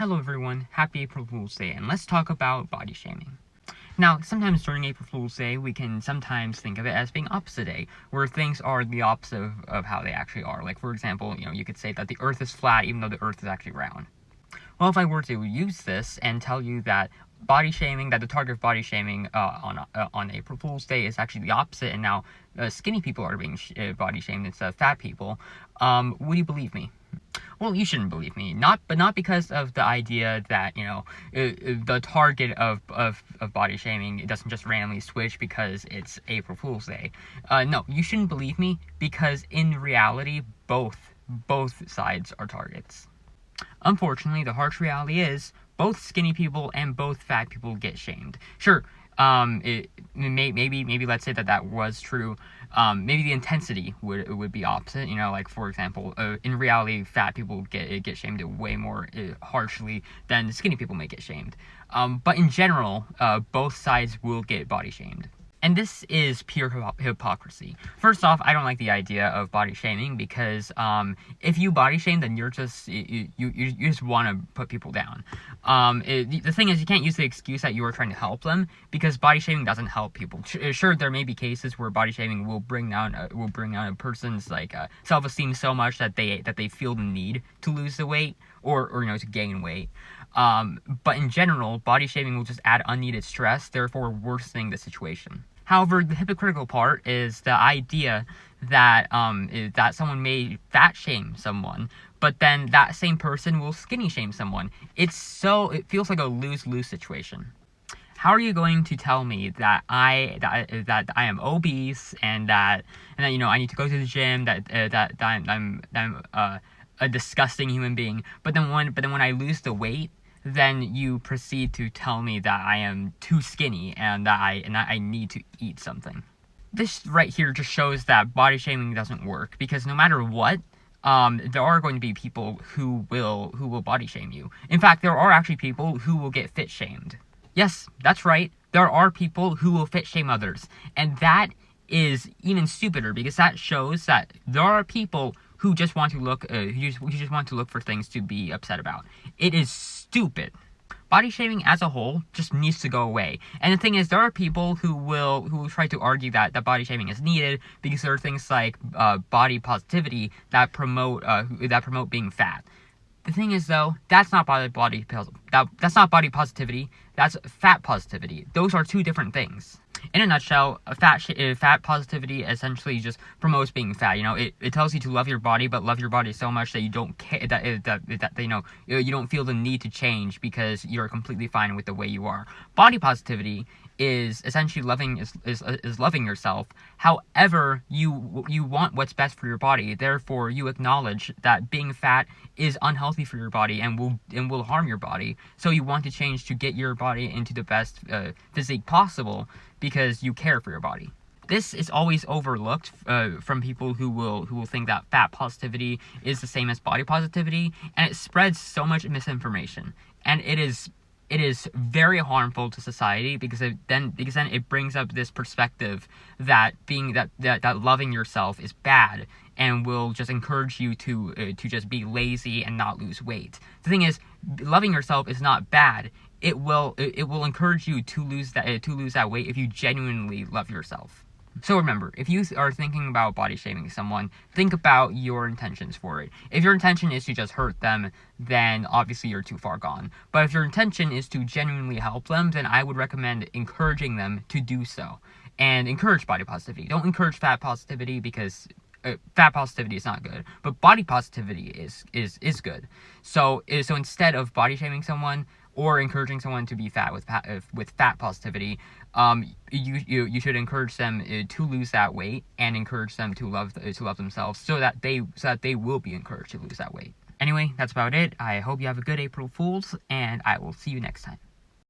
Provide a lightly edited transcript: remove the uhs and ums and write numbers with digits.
Hello everyone, happy April Fool's Day, and let's talk about body shaming. Now, sometimes during April Fool's Day, we can sometimes think of it as being opposite day, where things are the opposite of how they actually are. Like, for example, you could say that the earth is flat even though the earth is actually round. Well, if I were to use this and tell you that body shaming, that the target of body shaming on April Fool's Day is actually the opposite, and now skinny people are being body shamed instead of fat people, would you believe me? Well, you shouldn't believe me. Not because of the idea that, the target of body shaming, it doesn't just randomly switch because it's April Fool's Day. No, you shouldn't believe me because in reality, both sides are targets. Unfortunately, the harsh reality is both skinny people and both fat people get shamed. Sure, maybe let's say that was true. Maybe the intensity would be opposite. Like, for example, in reality, fat people get shamed way more harshly than skinny people may get shamed. But in general, both sides will get body shamed. And this is pure hypocrisy. First off, I don't like the idea of body shaming because if you body shame, then you're just you just want to put people down. The thing is, you can't use the excuse that you are trying to help them because body shaming doesn't help people. Sure, there may be cases where body shaming will bring down a person's self-esteem so much that they feel the need to lose the weight or to gain weight. But in general, body shaming will just add unneeded stress, therefore worsening the situation. However, the hypocritical part is the idea that someone may fat shame someone, but then that same person will skinny shame someone. It feels like a lose-lose situation. How are you going to tell me that I am obese and that I need to go to the gym, that I'm a disgusting human being, but then when I lose the weight, then you proceed to tell me that I am too skinny and that I need to eat something. This right here just shows that body shaming doesn't work because no matter what, there are going to be people who will body shame you. In fact, there are actually people who will get fit shamed. Yes, that's right. There are people who will fit shame others, and that is even stupider because that shows that there are people who just want to look for things to be upset about. It is stupid. Body shaming as a whole just needs to go away. And the thing is, there are people who will try to argue that body shaming is needed because there are things like body positivity that promote being fat. The thing is, though, that's not body positivity. That's fat positivity. Those are two different things. In a nutshell, fat positivity essentially just promotes being fat. It tells you to love your body, but love your body so much that you don't care you don't feel the need to change because you're completely fine with the way you are. Body positivity is essentially loving yourself. However, you want what's best for your body. Therefore, you acknowledge that being fat is unhealthy for your body and will harm your body. So you want to change to get your body into the best physique possible because you care for your body. This is always overlooked from people who will think that fat positivity is the same as body positivity, and it spreads so much misinformation. And it is very harmful to society because then it brings up this perspective that that loving yourself is bad and will just encourage you to just be lazy and not lose weight. The thing is, loving yourself is not bad. It will encourage you to lose that weight if you genuinely love yourself. So remember, if you are thinking about body shaming someone, think about your intentions for it. If your intention is to just hurt them, then obviously you're too far gone. But if your intention is to genuinely help them, then I would recommend encouraging them to do so. And encourage body positivity. Don't encourage fat positivity because fat positivity is not good, but body positivity is good. So instead of body shaming someone or encouraging someone to be fat with fat positivity, you should encourage them to lose that weight and encourage them to love themselves so that they will be encouraged to lose that weight. Anyway, that's about it. I hope you have a good April Fools, and I will see you next time.